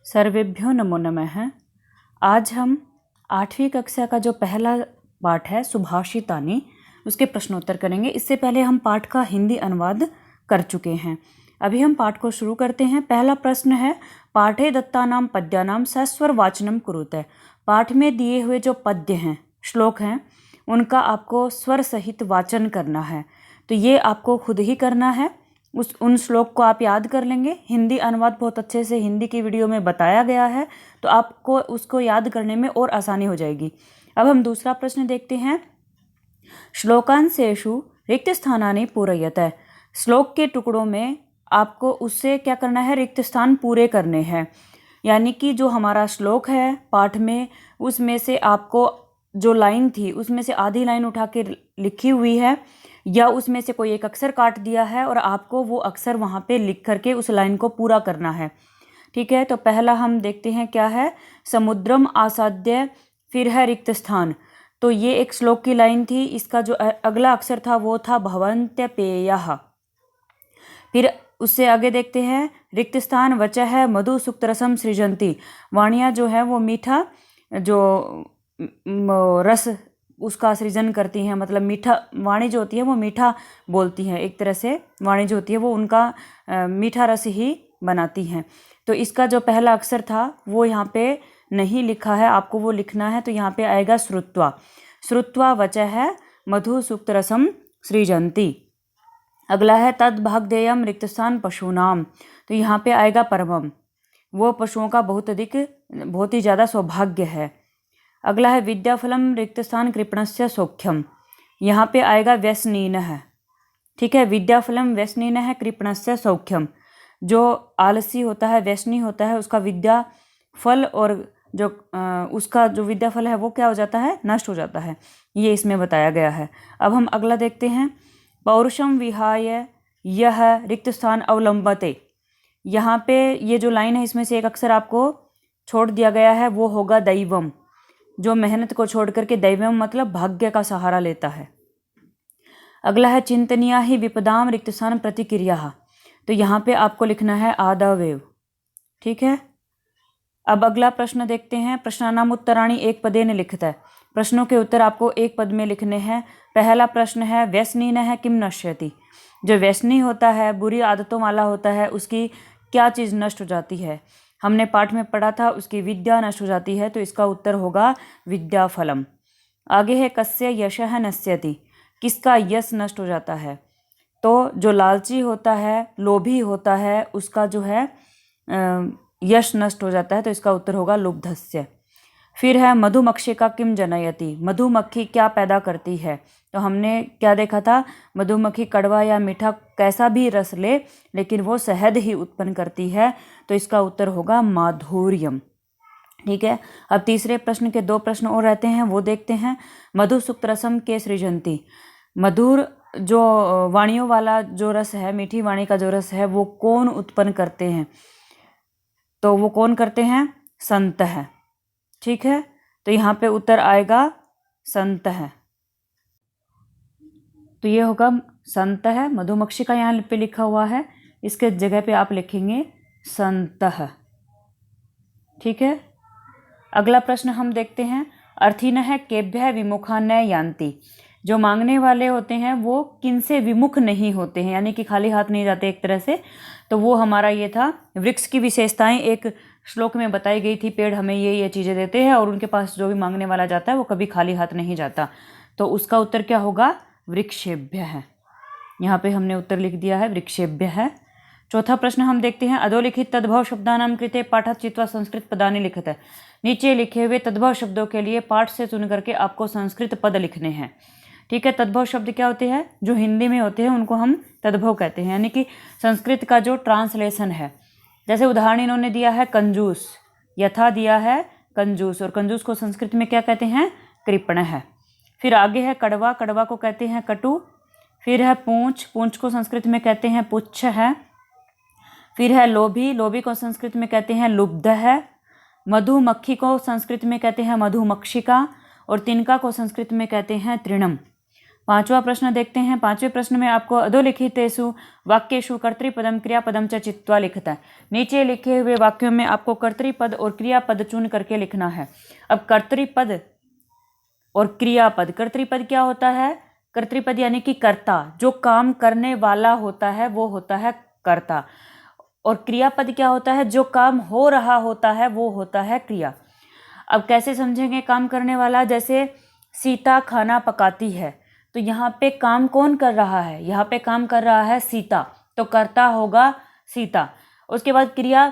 सर्वेभ्यो नमो नमः। आज हम 8वीं कक्षा का जो पहला पाठ है सुभाषितानि, उसके प्रश्नोत्तर करेंगे। इससे पहले हम पाठ का हिंदी अनुवाद कर चुके हैं। अभी हम पाठ को शुरू करते हैं। पहला प्रश्न है, पाठे दत्तानां पद्यानां सस्वर वाचनम कुरुते। पाठ में दिए हुए जो पद्य हैं, श्लोक हैं, उनका आपको स्वर सहित वाचन करना है। तो ये आपको खुद ही करना है। उन श्लोक को आप याद कर लेंगे। हिंदी अनुवाद बहुत अच्छे से हिंदी की वीडियो में बताया गया है, तो आपको उसको याद करने में और आसानी हो जाएगी। अब हम दूसरा प्रश्न देखते हैं। श्लोकांशेषु रिक्त स्थानानि पूरयते। श्लोक के टुकड़ों में आपको उससे क्या करना है, रिक्त स्थान पूरे करने हैं। यानी कि जो हमारा श्लोक है पाठ में, उसमें से आपको जो लाइन थी उसमें से आधी लाइन उठा के लिखी हुई है, या उसमें से कोई एक अक्षर काट दिया है और आपको वो अक्षर वहाँ पे लिख करके उस लाइन को पूरा करना है। ठीक है, तो पहला हम देखते हैं क्या है। समुद्रम आसाद्य, फिर है रिक्त स्थान। तो ये एक श्लोक की लाइन थी। इसका जो अगला अक्षर था वो था भवन्त्य पेयः। फिर उससे आगे देखते हैं रिक्त स्थान वचः मधु सुक्तरसम सृजन्ति। वाणियाँ जो है वो मीठा जो रस उसका सृजन करती हैं, मतलब मीठा वाणी जो होती है वो मीठा बोलती हैं। एक तरह से वाणी जो होती है वो उनका मीठा रस ही बनाती हैं। तो इसका जो पहला अक्षर था वो यहाँ पे नहीं लिखा है, आपको वो लिखना है। तो यहाँ पे आएगा श्रुत्वा। श्रुत्वा वचः मधु सुक्त रसम सृजन्ति। अगला है तद भागधेयम रिक्त स्थान पशूनाम। तो यहाँ पे आएगा परमम। वो पशुओं का बहुत ही ज़्यादा सौभाग्य है। अगला है विद्याफलम रिक्त स्थान कृपणस्य सौख्यम। यहाँ पे आएगा व्यसनीनः। ठीक है, विद्याफलम व्यसनीनः कृपणस्य सौख्यम। जो आलसी होता है, व्यसनी होता है, उसका विद्या फल और जो उसका जो विद्याफल है वो क्या हो जाता है, नष्ट हो जाता है। ये इसमें बताया गया है। अब हम अगला देखते हैं। पौरुषम विहाय यह रिक्त स्थान अवलंबते। यहाँ पे ये जो लाइन है इसमें से एक अक्षर आपको छोड़ दिया गया है, वो होगा दैवम। जो मेहनत को छोड़ करके दैवम मतलब भाग्य का सहारा लेता है। अगला है चिंतनीया ही विपदाम रिक्त स्थान प्रतिक्रिया। तो यहाँ पे आपको लिखना है आदावेव। ठीक है, अब अगला प्रश्न देखते हैं। प्रश्नानाम उत्तराणि एक पदेन लिखितः। प्रश्नों के उत्तर आपको एक पद में लिखने हैं। पहला प्रश्न है व्यसनीनः किम नश्यति। जो व्यसनी होता है, बुरी आदतों वाला होता है, उसकी क्या चीज़ नष्ट हो जाती है। हमने पाठ में पढ़ा था उसकी विद्या नष्ट हो जाती है, तो इसका उत्तर होगा विद्याफलम। आगे है कस्य यशः नश्यति। किसका यश नष्ट हो जाता है। तो जो लालची होता है, लोभी होता है, उसका जो है यश नष्ट हो जाता है, तो इसका उत्तर होगा लुब्धस्य। फिर है मधुमक्षिका किम जनयति। मधुमक्खी क्या पैदा करती है। तो हमने क्या देखा था, मधुमक्खी कड़वा या मीठा कैसा भी रस ले, लेकिन वो शहद ही उत्पन्न करती है, तो इसका उत्तर होगा माधुर्यम। ठीक है, अब तीसरे प्रश्न के दो प्रश्न और रहते हैं, वो देखते हैं। मधु सुक्त रसम के सृजन्ति। मधुर जो वाणियों वाला जो रस है, मीठी वाणी का जो रस है, वो कौन उत्पन्न करते हैं। तो वो कौन करते हैं, संत है। ठीक है, तो यहाँ पे उत्तर आएगा संत है। तो ये होगा संत है। मधुमक्षी का यहाँ पे लिखा हुआ है, इसके जगह पे आप लिखेंगे संत है। ठीक है, अगला प्रश्न हम देखते हैं। अर्थिनः केभ्यः विमुखा न यान्ति। जो मांगने वाले होते हैं वो किनसे विमुख नहीं होते हैं, यानी कि खाली हाथ नहीं जाते एक तरह से। तो वो हमारा ये था, वृक्ष की विशेषताएं एक श्लोक में बताई गई थी। पेड़ हमें ये चीज़ें देते हैं और उनके पास जो भी मांगने वाला जाता है वो कभी खाली हाथ नहीं जाता। तो उसका उत्तर क्या होगा, वृक्षेभ्यः है। यहाँ पे हमने उत्तर लिख दिया है वृक्षेभ्यः है। चौथा प्रश्न हम देखते हैं। अधोलिखित तद्भव शब्दानां कृते पाठात् चित्वा संस्कृत पदानि लिखित। नीचे लिखे हुए तद्भव शब्दों के लिए पाठ से चुन करके आपको संस्कृत पद लिखने हैं। ठीक है, तद्भव शब्द क्या होते हैं, जो हिंदी में होते हैं उनको हम तद्भव कहते हैं, यानी कि संस्कृत का जो ट्रांसलेशन है। जैसे उदाहरण इन्होंने दिया है कंजूस, यथा दिया है कंजूस, और कंजूस को संस्कृत में क्या कहते हैं, कृपण है। फिर आगे है कड़वा, कड़वा को कहते हैं कटु। फिर है पूंछ, पूंछ को संस्कृत में कहते हैं पुच्छ है। फिर है लोभी, लोभी को संस्कृत में कहते हैं लुब्ध है। मधुमक्खी को संस्कृत में कहते हैं मधुमक्षिका, और तिनका को संस्कृत में कहते हैं तृणम। पांचवा प्रश्न देखते हैं। पांचवें प्रश्न में आपको अधोलिखितेषु वाक्येषु कर्तृपदम क्रियापदम च चित्वा लिखता है। नीचे लिखे हुए वाक्यों में आपको कर्तृपद और क्रियापद चुन करके लिखना है। अब कर्तृपद और क्रियापद, कर्तृपद क्या होता है? कर्तृपद यानी कि कर्ता, जो काम करने वाला होता है वो होता है कर्ता। और क्रियापद क्या होता है? जो काम हो रहा होता है वो होता है क्रिया। अब कैसे समझेंगे काम करने वाला? जैसे सीता खाना पकाती है, तो यहाँ पे काम कौन कर रहा है? यहाँ पे काम कर रहा है सीता, तो कर्ता होगा सीता। उसके बाद क्रिया,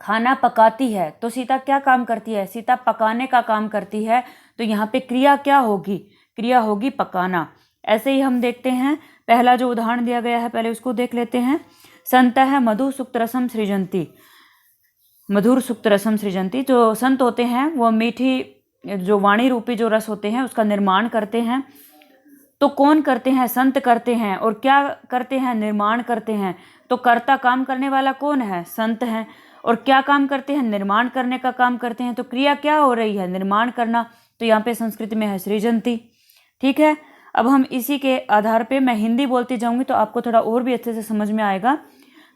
खाना पकाती है, तो सीता क्या काम करती है? सीता पकाने का काम करती है, तो यहाँ पे क्रिया क्या होगी? क्रिया होगी पकाना। ऐसे ही हम देखते हैं, पहला जो उदाहरण दिया गया है पहले उसको देख लेते हैं। संतः मधु सुक्तरसम सृजन्ति। मधुर सुक्तरसम सृजन्ति, जो संत होते हैं वो मीठी जो वाणी रूपी जो रस होते हैं उसका निर्माण करते हैं। तो कौन करते हैं? संत करते हैं। और क्या करते हैं? निर्माण करते हैं। तो कर्ता, काम करने वाला कौन है? संत हैं। और क्या काम करते हैं? निर्माण करने का काम करते हैं। तो क्रिया क्या हो रही है? निर्माण करना। तो यहाँ पे संस्कृत में है सृजन्ति। ठीक है, अब हम इसी के आधार पे मैं हिंदी बोलती जाऊंगी तो आपको थोड़ा और भी अच्छे से समझ में आएगा।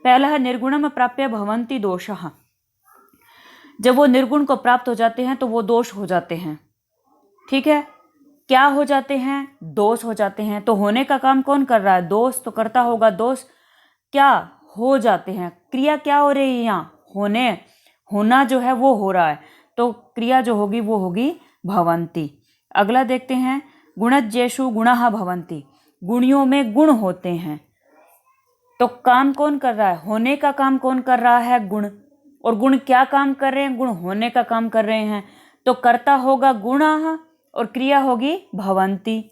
पहला है निर्गुणम प्राप्य भवन्ति दोषः। जब वो निर्गुण को प्राप्त हो जाते हैं तो वो दोष हो जाते हैं। ठीक है, क्या हो जाते हैं? दोष हो जाते हैं। तो होने का काम कौन कर रहा है? दोष, तो करता होगा दोष। क्या हो जाते हैं? क्रिया क्या हो रही है यहाँ? होना जो है वो हो रहा है, तो क्रिया जो होगी वो होगी भवन्ति। अगला देखते हैं, गुणज्येषु गुणाः भवन्ति। गुणियों में गुण होते हैं, तो काम कौन कर रहा है? होने का काम कौन कर रहा है? गुण। और गुण क्या काम कर रहे हैं? गुण होने का काम कर रहे हैं, तो कर्ता होगा गुणाः और क्रिया होगी भवन्ति।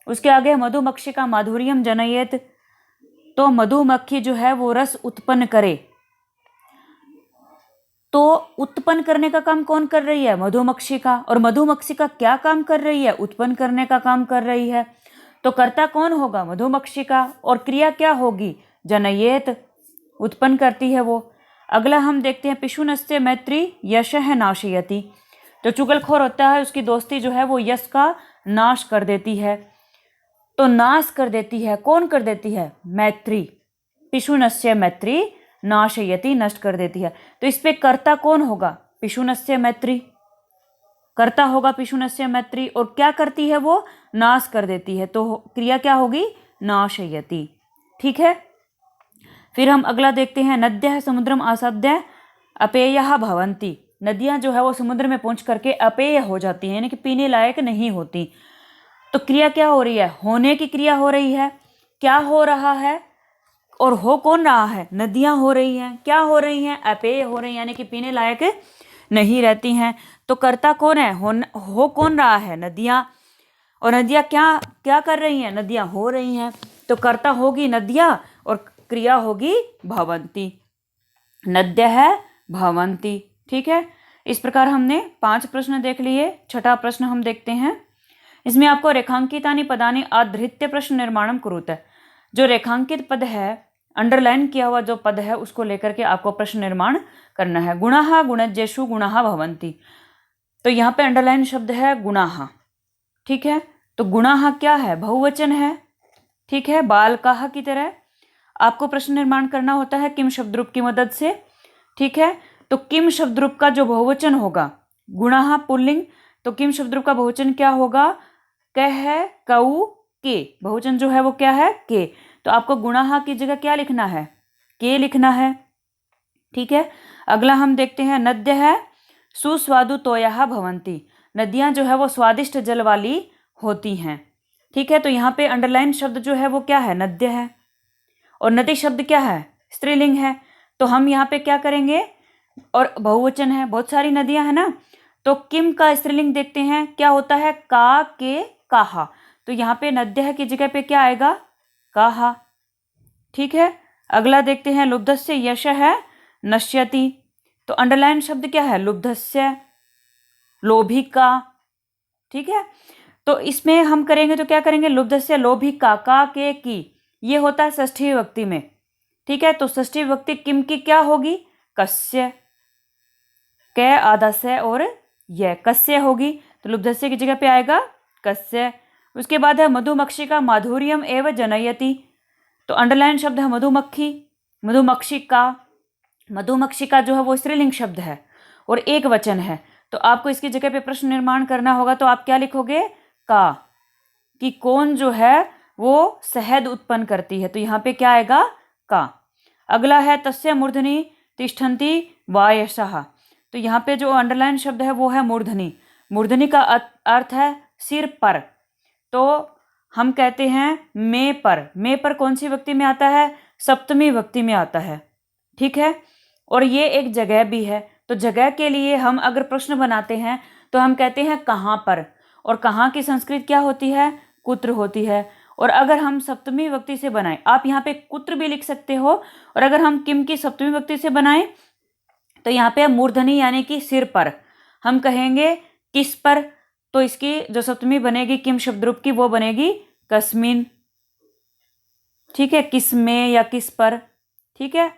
उसके आगे मधुमक्षिका माधुर्यम जनयेत। तो मधुमक्खी जो है वो रस उत्पन्न करे, तो उत्पन्न करने का काम कौन कर रही है? मधुमक्षिका। और मधुमक्षिका क्या काम कर रही है? उत्पन्न करने का काम कर रही है, तो कर्ता कौन होगा? मधुमक्षिका। और क्रिया क्या होगी? जनयेत, उत्पन्न करती है वो। अगला हम देखते हैं, पिशुनस्य मैत्री यशः नाशयति। जो चुगलखोर होता है उसकी दोस्ती जो है वो यश का नाश कर देती है। तो नाश कर देती है, कौन कर देती है? मैत्री। पिशुनस्य मैत्री नाशयति, नष्ट कर देती है। तो इस पे कर्ता कौन होगा? पिशुनस्य मैत्री, कर्ता होगा पिशुनस्य मैत्री। और क्या करती है वो? नाश कर देती है, तो क्रिया क्या होगी? नाशयति। ठीक है, फिर हम अगला देखते हैं, नद्यः समुद्रम आसाद्य अपेयः भवन्ति। नदियां जो है वो समुद्र में पहुंच करके अपेय हो जाती हैं, यानी कि पीने लायक नहीं होती। तो क्रिया क्या हो रही है? होने की क्रिया हो रही है। क्या हो रहा है? और हो कौन रहा है? नदियां हो रही हैं। क्या हो रही हैं? अपेय हो रही हैं, यानी कि पीने लायक नहीं रहती हैं। तो कर्ता कौन है? हो कौन रहा है? नदियां। और नदियां क्या क्या कर रही हैं? नदियां हो रही हैं, तो कर्ता होगी नदियां और क्रिया होगी भवन्ति। नद्यः भवन्ति। ठीक है, इस प्रकार हमने 5 प्रश्न देख लिए। छठा प्रश्न हम देखते हैं। इसमें आपको रेखांकितानि पदानि आधृत्य प्रश्न निर्माणम कुरुते। जो रेखांकित पद है, अंडरलाइन किया हुआ जो पद है, उसको लेकर के आपको प्रश्न निर्माण करना है। गुणाः गुणज्येषु गुणाः भवन्ति। तो यहाँ पे अंडरलाइन शब्द है गुणाः। ठीक है, तो गुणाः क्या है? बहुवचन है। ठीक है, बालकाः की तरह आपको प्रश्न निर्माण करना होता है किम शब्द रूप की मदद से। ठीक है, तो किम शब्द रूप का जो बहुवचन होगा, गुणाः पुल्लिंग, तो किम शब्द रूप का बहुवचन क्या होगा? कह, कऊ, के। बहुवचन जो है वो क्या है? के। तो आपको गुणाः की जगह क्या लिखना है? के लिखना है। ठीक है, अगला हम देखते हैं, नद्यः सुस्वादु तोयाः भवन्ति। नदियां जो है वो स्वादिष्ट जल वाली होती हैं। ठीक है, तो यहाँ पे अंडरलाइन शब्द जो है वो क्या है? नद्य है। और नदी शब्द क्या है? स्त्रीलिंग है। तो हम यहाँ पे क्या करेंगे? और बहुवचन है, बहुत सारी नदियां है ना, तो किम का स्त्रीलिंग देखते हैं, क्या होता है? का, के, काहा। तो यहाँ पे नद्यः की जगह पे क्या आएगा? काहा। ठीक है, अगला देखते हैं, लुब्धस्य यशः नश्यति। तो अंडरलाइन शब्द क्या है? लुब्धस्य, लोभी का। ठीक है, तो इसमें हम करेंगे तो क्या करेंगे? लुब्धस्य लोभिका, का, के, की। ये होता है षष्ठी विभक्ति में। ठीक है, तो षष्ठी विभक्ति किम की क्या होगी? कस्य। क आधा से और यह कस्य होगी, तो लुब्धस्य की जगह पे आएगा कस्य। उसके बाद है मधुमक्षिका माधुर्यम एव जनयति। तो अंडरलाइन शब्द है मधुमक्खी, मधुमक्षिका। मधुमक्षिका जो है वो स्त्रीलिंग शब्द है और एक वचन है, तो आपको इसकी जगह पे प्रश्न निर्माण करना होगा। तो आप क्या लिखोगे? का, कि कौन जो है वो शहद उत्पन्न करती है, तो यहाँ पे क्या आएगा? का। अगला है तस्य मूर्धनि तिष्ठन्ति वायसः। तो यहाँ पे जो अंडरलाइन शब्द है वो है मूर्धनि। मूर्धनि का अर्थ है सिर पर। तो हम कहते हैं में पर। में पर कौन सी विभक्ति में आता है? सप्तमी विभक्ति में आता है, ठीक है। और ये एक जगह भी है, तो जगह के लिए हम अगर प्रश्न बनाते हैं तो हम कहते हैं कहाँ पर, और कहाँ की संस्कृत क्या होती है? कुत्र होती है। और अगर हम सप्तमी विभक्ति से बनाएं, आप यहाँ पे कुत्र भी लिख सकते हो, और अगर हम किम की सप्तमी विभक्ति से बनाएं तो यहाँ पे मूर्धनी यानी कि सिर पर। हम कहेंगे किस पर, तो इसकी जो सप्तमी बनेगी किम शब्द रूप की वो बनेगी कस्मिन, ठीक है, किस में या किस पर, ठीक है।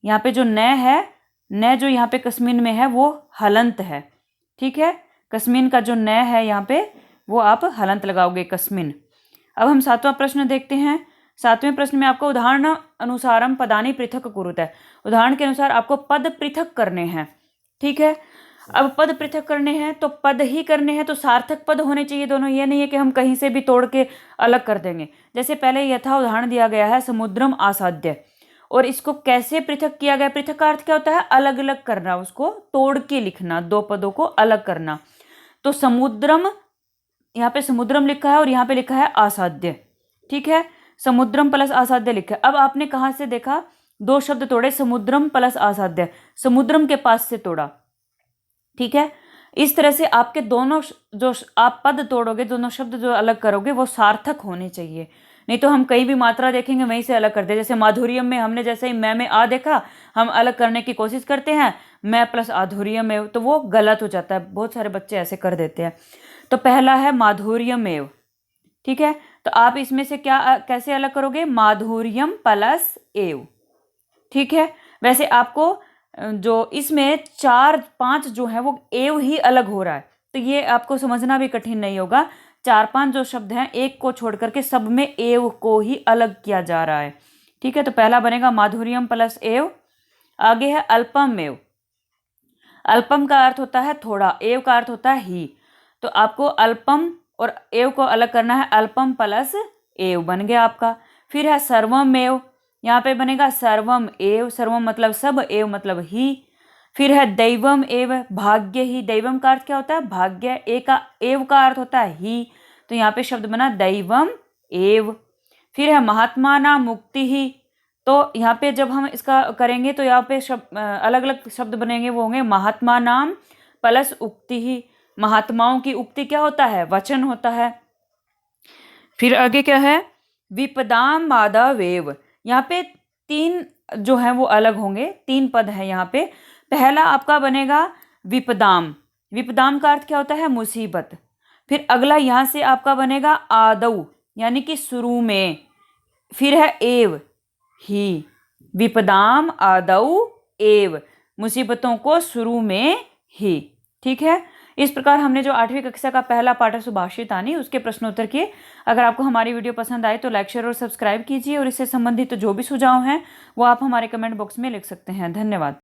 यहाँ पे जो न है, न जो यहाँ पे कस्मिन में है वो हलंत है, ठीक है। कस्मिन का जो न है यहाँ पे वो आप हलंत लगाओगे, कस्मिन। अब हम 7वां प्रश्न देखते हैं। 7वें प्रश्न में आपको उदाहरण अनुसारम पदानि पृथक कुरुत है। उदाहरण के अनुसार आपको पद पृथक करने हैं, ठीक है। अब पद पृथक करने हैं तो पद ही करने हैं, तो सार्थक पद होने चाहिए दोनों। ये नहीं है कि हम कहीं से भी तोड़ के अलग कर देंगे। जैसे पहले यथा उदाहरण दिया गया है समुद्रम आसाद्य, और इसको कैसे पृथक किया गया? पृथक का अर्थ क्या होता है? अलग अलग करना, उसको तोड़ के लिखना, दो पदों को अलग करना। तो समुद्रम, यहाँ पे समुद्रम लिखा है और यहाँ पे लिखा है आसाद्य, ठीक है। समुद्रम प्लस आसाद्य लिखा है। अब आपने कहाँ से देखा? दो शब्द तोड़े, समुद्रम प्लस आसाद्य, समुद्रम के पास से तोड़ा, ठीक है। इस तरह से आपके दोनों जो आप पद तोड़ोगे, दोनों शब्द जो अलग करोगे वो सार्थक होने चाहिए। नहीं तो हम कहीं भी मात्रा देखेंगे वहीं से अलग कर दे। जैसे माधुर्यम में हमने जैसे ही मैं में आ देखा, हम अलग करने की कोशिश करते हैं, मैं प्लस आधुर्यम में, तो वो गलत हो जाता है। बहुत सारे बच्चे ऐसे कर देते हैं। तो पहला है माधुर्यमेव, ठीक है। तो आप इसमें से क्या कैसे अलग करोगे? माधुर्यम प्लस एव, ठीक है। वैसे आपको जो इसमें 4-5 जो है वो एव ही अलग हो रहा है, तो ये आपको समझना भी कठिन नहीं होगा। 4-5 जो शब्द हैं एक को छोड़ करके सब में एव को ही अलग किया जा रहा है, ठीक है। तो पहला बनेगा माधुर्यम प्लस एव। आगे है अल्पम एव। अल्पम का अर्थ होता है थोड़ा, एव का अर्थ होता है ही। तो आपको अल्पम और एव को अलग करना है, अल्पम प्लस एव बन गया आपका। फिर है सर्वम एव, यहाँ पे बनेगा सर्वम एव। सर्वम मतलब सब, एव मतलब ही। फिर है दैवम एव, भाग्य ही। दैवम का अर्थ क्या होता है? भाग्य। एव का अर्थ होता है ही, तो यहाँ पे शब्द बना दैवम एव। फिर है महात्मा ना मुक्ति ही। तो यहाँ पे जब हम इसका करेंगे तो यहाँ पे अलग अलग शब्द बनेंगे, वो होंगे महात्मा नाम प्लस उक्ति ही। महात्माओं की उक्ति क्या होता है? वचन होता है। फिर आगे क्या है? विपदाम माधवेव। यहाँ पे 3 जो है वो अलग होंगे, 3 पद है यहाँ पे। पहला आपका बनेगा विपदाम। विपदाम का अर्थ क्या होता है? मुसीबत। फिर अगला यहाँ से आपका बनेगा आदौ, यानी कि शुरू में। फिर है एव, ही। विपदाम आदौ एव, मुसीबतों को शुरू में ही, ठीक है। इस प्रकार हमने जो 8वीं कक्षा का पहला पाठ है सुभाषितानि, उसके प्रश्नोत्तर किए। अगर आपको हमारी वीडियो पसंद आए तो लाइक, शेयर और सब्सक्राइब कीजिए, और इससे संबंधित जो भी सुझाव हैं वो आप हमारे कमेंट बॉक्स में लिख सकते हैं। धन्यवाद।